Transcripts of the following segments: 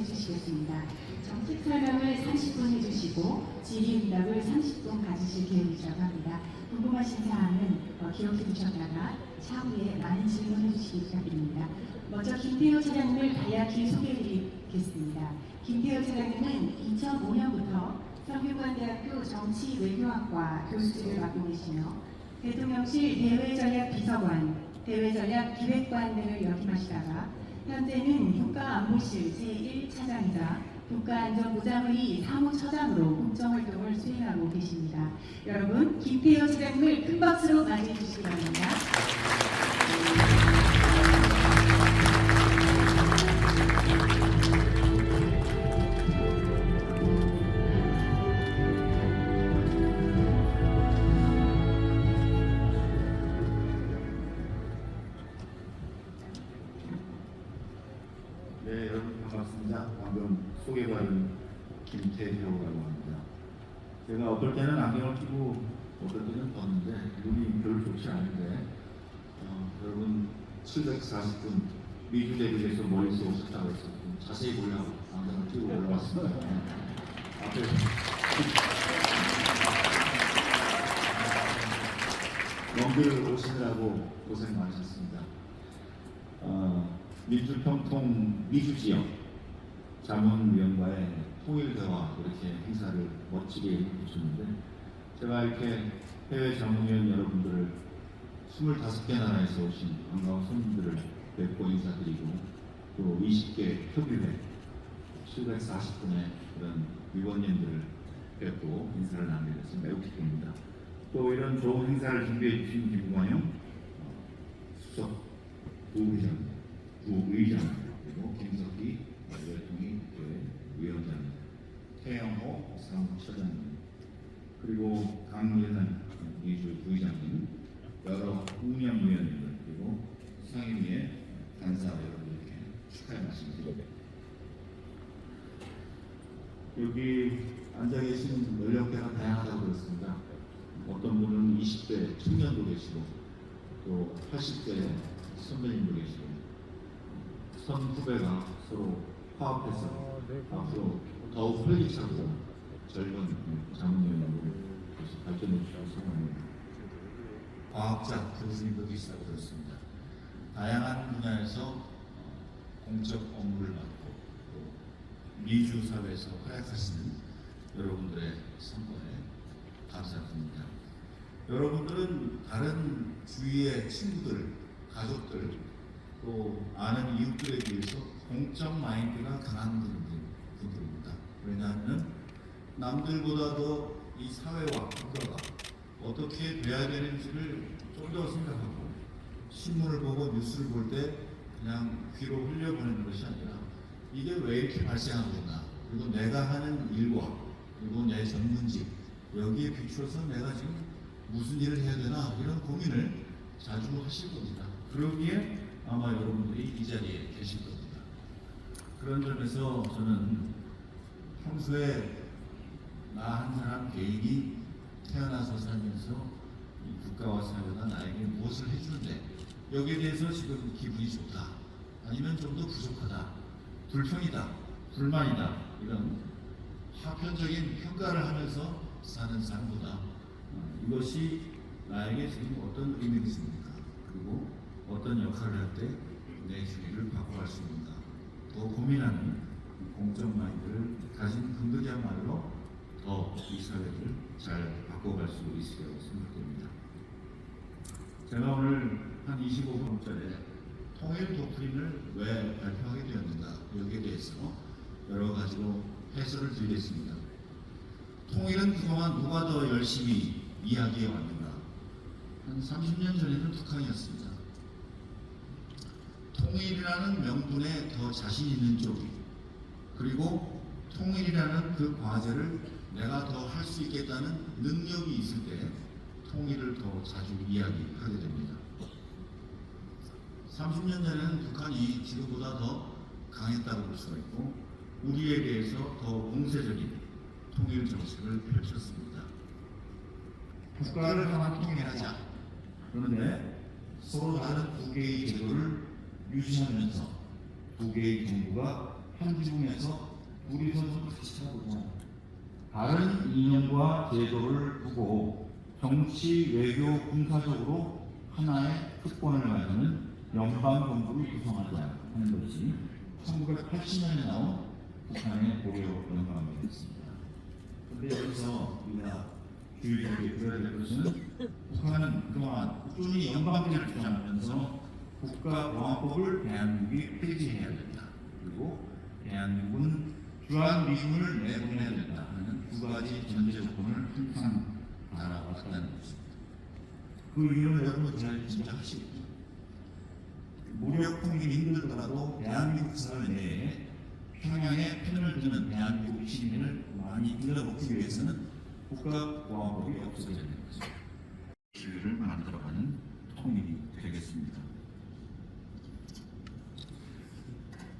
해주시겠습니다. 정책 설명을 30분 해주시고 질의응답을 30분 가지실 계획이라고 합니다. 궁금하신 사항은 기록해 두셨다가 차후에 많은 질문해 주시기 부탁드립니다. 먼저 김태호 차장님을 간략히 소개해 드리겠습니다. 김태호 차장님은 2005년부터 성균관대학교 정치외교학과 교수직을 맡고 계시며 대통령실 대외전략비서관, 대외전략기획관 등을 역임하시다가 현재는 국가안보실 제1차장이자 국가안전보장의 사무처장으로 국정활동을 수행하고 계십니다. 여러분, 김태호 차장님을 큰 박수로 맞이해 주시기 바랍니다. 네, 여러분 반갑습니다. 방금 소개받은 김태효라고 합니다. 제가 어떨 때는 안경을 끼고 어떨 때는 벗는데 눈이 별로 좋지 않은데 여러분 740분 미주 대비에서 멀리서 오셨다고 해서 자세히 보려고 안경을 끼고 올라왔습니다. 앞에 먼길 오시느라고 고생 많으셨습니다. 민주평통 미주지역 자문위원과의 통일대화 이렇게 행사를 멋지게 해주셨는데 제가 이렇게 해외 자문위원 여러분들을 25개 나라에서 오신 반가운 손님들을 뵙고 인사드리고 또 20개 협의회 740분의 그런 위원님들을 뵙고 인사를 나누게 돼서 매우 기쁩니다. 또 이런 좋은 행사를 준비해 주신 김광영 수석 부의장 그리고 김석기 열통위 위원장님, 태영호 사무처장님, 그리고 강예산 미주 부의장님, 여러 운영위원님들 그리고 상임위의 간사 여러분들께 축하의 말씀드립니다. 여기 앉아 계시는 연령대가 다양하다고 그랬습니다. 어떤 분은 20대 청년도 계시고 또 80대 선배님도 계시고 선 후배가 서로 화합해서 앞으로 더욱 활기차고 젊은 자문위원으로 발전해 주셔서 소망합니다. 과학자 교수님도 계시다고 들었습니다. 다양한 분야에서 공적 업무를 맡고 또 미주 사회에서 활약하시는 여러분들의 성과에 감사드립니다. 여러분들은 다른 주위의 친구들, 가족들 또 아는 이웃들에 비해서 공적 마인드가 강한 분들입니다. 왜냐하면 남들보다 더 이 사회와 국가가 어떻게 돼야 되는지를 좀 더 생각하고 신문을 보고 뉴스를 볼 때 그냥 귀로 흘려보내는 것이 아니라 이게 왜 이렇게 발생하는가 그리고 내가 하는 일과 그리고 내 전문직 여기에 비추어서 내가 지금 무슨 일을 해야 되나 이런 고민을 자주 하실 겁니다. 그러기에 아마 여러분들이 이 자리에 계실 겁니다. 그런 점에서 저는 평소에 나 한 사람 개인이 태어나서 살면서 이 국가와 사회가 나에게 무엇을 해주는데 여기에 대해서 지금 기분이 좋다 아니면 좀 더 부족하다 불평이다 불만이다 이런 파편적인 평가를 하면서 사는 삶보다 이것이 나에게 지금 어떤 의미가 있습니까? 그리고 어떤 역할을 할 때 내 주의를 바꿔갈 수 있는가 더 고민하는 공적 마인드를 가진 분들이야말로 더 이 사회를 잘 바꿔갈 수 있으리라고 생각됩니다. 제가 오늘 한 25분짜리 통일 도크린을 왜 발표하게 되었는가 여기에 대해서 여러 가지로 해설을 드리겠습니다. 통일은 그동안 누가 더 열심히 이야기해 왔는가 한 30년 전에는 북한이었습니다. 통일이라는 명분에 더 자신 있는 쪽이 그리고 통일이라는 그 과제를 내가 더 할 수 있겠다는 능력이 있을 때 통일을 더 자주 이야기하게 됩니다. 30년 전에는 북한이 지금보다 더 강했다고 볼 수가 있고 우리에 대해서 더 공세적인 통일 정책을 펼쳤습니다. 국가를 하나 통일하자. 그런데 서로 다른 두 개의 제도를 유지하면서 두 개의 정부가 한 지붕에서 둘이서 좀 같이 해보자. 다른 이념과 제도를 두고 정치, 외교, 군사적으로 하나의 특권을 가지는 연방정부를 구성하자 하는 것이 1980년에 나온 북한의 고려 연방이었습니다. 그런데 여기서 우리가 주의하게 들어야 될 것은 북한은 그동안 꾸준히 연방제를 주장하면서 국가보안법을 대한민국이 폐지해야 된다. 그리고 대한민국은 주한미군을 내보내야 된다 하는 두 가지 전제 조건을 항상 알아왔다는 것입니다. 그 이유는 여러분 잘 짐작하시겠죠. 무력 통일이 힘들더라도 대한민국 사회 내에 평양에 편을 드는 대한민국 시민을 많이 일러놓기 위해서는 국가보안법이 없어져야 되는 것입니다. 기회를 만들어가는 통일이 되겠습니다.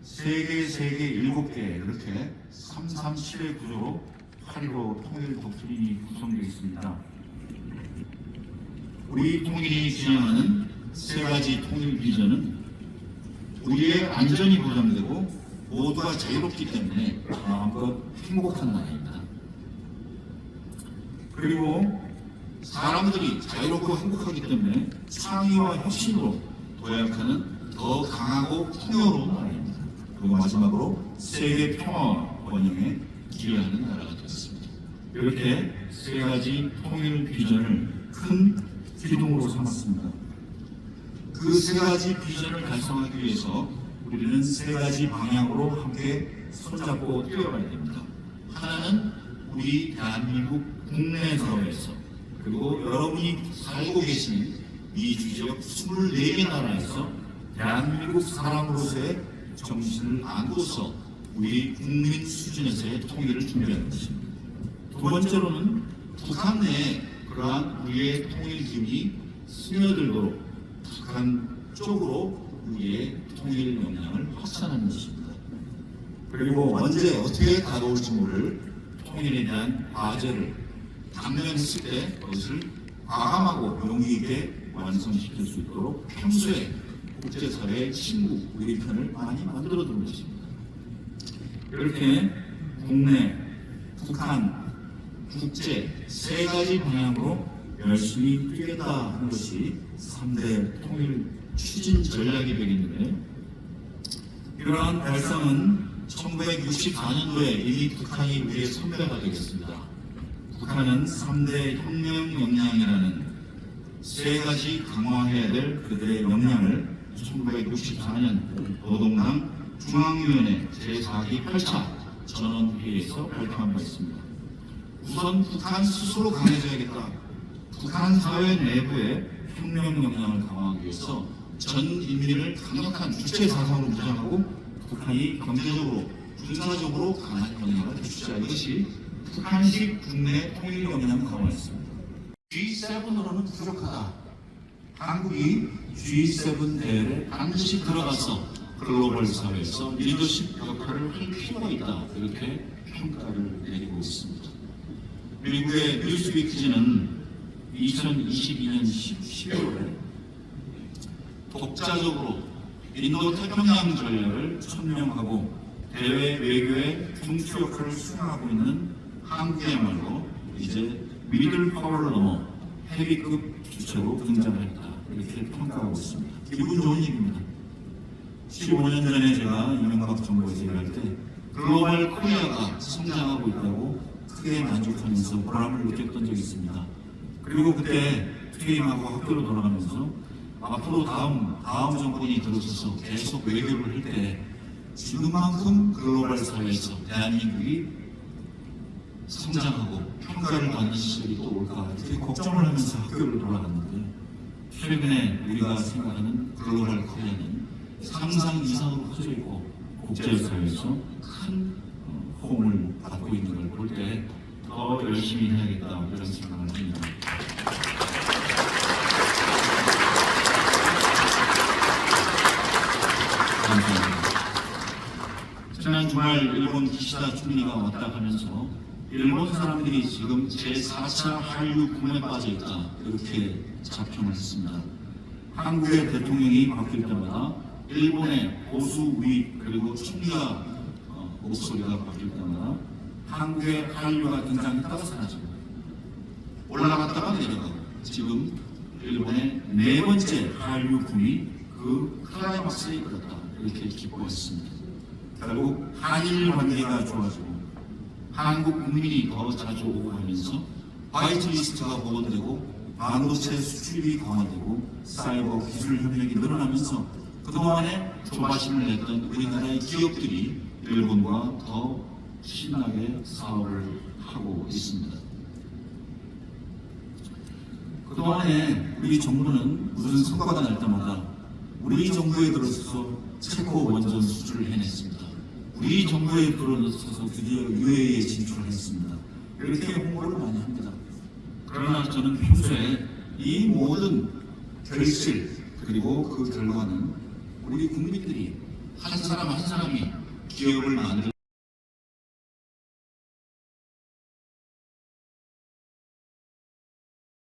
세계 7개 이렇게 337의 구조로 8.15 통일 독트린이 구성되어 있습니다. 우리 통일이 지향하는 세 가지 통일 비전은 우리의 안전이 보장되고 모두가 자유롭기 때문에 마음껏 행복한 나라입니다. 그리고 사람들이 자유롭고 행복하기 때문에 창의와 혁신으로 도약하는 더 강하고 풍요로운 나라입니다. 그리고 마지막으로 세계 평화와 번영에 기여하는 나라가 되었습니다. 이렇게 세 가지 통일 비전을 큰 기둥으로 삼았습니다. 그 세 가지 비전을 달성하기 위해서 우리는 세 가지 방향으로 함께 손잡고 뛰어가야 됩니다. 하나는 우리 대한민국 국내 사회에서, 그리고 여러분이 살고 계신 이 지역 24개 나라에서 대한민국 사람으로서의 정신을 안고서 우리 국민 수준에서의 통일을 준비하는 것입니다. 두 번째로는 북한 내에 그러한 우리의 통일 기운이 스며들도록 북한 쪽으로 우리의 통일 역량을 확산하는 것입니다. 그리고 언제 어떻게 다가올지 모를 통일에 대한 과제를 당면했을 때 그것을 과감하고 용기 있게 완성시킬 수 있도록 평소에 국제사회의 친구 우리 편을 많이 만들어두는 것입니다. 이렇게 국내, 북한, 국제 세 가지 방향으로 열심히 뛰겠다 하는 것이 3대 통일 추진 전략이 되겠는데, 이러한 달성은 1964년도에 이미 북한이 우리의 선배가 되겠습니다. 북한은 3대 혁명 역량이라는 세 가지 강화해야 될 그들의 역량을 1964년 노동당 중앙위원회 제4기 8차 전원회의에서 발표한 바 있습니다. 우선 북한 스스로 강해져야겠다. 북한 사회 내부의 혁명 역량을 강화하기 위해서 전 인민을 강력한 주체 사상으로 무장하고 북한이 경제적으로, 군사적으로 강한 역량을 갖추자. 이것이 북한식 국내 통일 역량 강화였습니다. G7으로는 부족하다. 한국이 G7 대회에 반드시 들어가서 글로벌 사회에서 리더십 역할을 할 필요가 있다. 이렇게 평가를 내리고 있습니다. 미국의 뉴스위크지는 2022년 12월에 독자적으로 인도 태평양 전략을 천명하고 대외 외교의 중추 역할을 수행하고 있는 한국이야말로 이제 미들 파워를 넘어 헤비급 주체로 등장했다. 이렇게 평가하고 있습니다. 기분 좋은 얘기입니다. 15년 전에 제가 이명박 정부에서 일할 때 글로벌 코리아가 성장하고 있다고 크게 만족하면서 보람을 느꼈던 적이 있습니다. 그리고 그때 퇴임하고 학교로 돌아가면서 앞으로 다음 정권이 들어서서 계속 외교를 할 때 지금만큼 글로벌 사회에서 대한민국이 성장하고 평가를 받는 시절이 또 올까 이렇게 걱정을 하면서 학교를 돌아갔는데, 최근에 우리가 생각하는 글로벌 코리아는 상상 이상으로 커져 있고 국제사회에서 큰 호응을 받고 있는 걸 볼 때 더 열심히 해야겠다 이런 생각을 합니다. 감사합니다. 지난 주말 일본 기시다 총리가 왔다 하면서 일본 사람들이 지금 제4차 한류 붐에 빠져 있다 이렇게 자평을 했습니다. 한국의 대통령이 바뀔 때마다 일본의 보수 우익 그리고 총리가 목소리가 바뀔 때마다 한국의 한류가 등장했다가 사라지고 올라갔다가 내려가고 지금 일본의 네 번째 한류 붐이 그 클라이막스에 이르렀다 이렇게 기뻐했습니다. 결국 한일 관계가 좋아지고 한국 국민이 더 자주 오고 하면서 화이트리스트가 복원되고 반도체 수출이 강화되고 사이버 기술 협력이 늘어나면서 그동안에 조바심을 냈던 우리나라의 기업들이 일본과 더 신나게 사업을 하고 있습니다. 그동안에 우리 정부는 무슨 성과가 날 때마다 우리 정부에 들어서서 체코 원전 수주를 해냈습니다. 우리 정부에 들어서서 드디어 UAE에 진출했습니다. 이렇게 홍보를 많이 합니다. 그러나 저는 평소에 이 모든 결실 그리고 그 결과는 우리 국민들이 한 사람 한 사람이 기업을 만들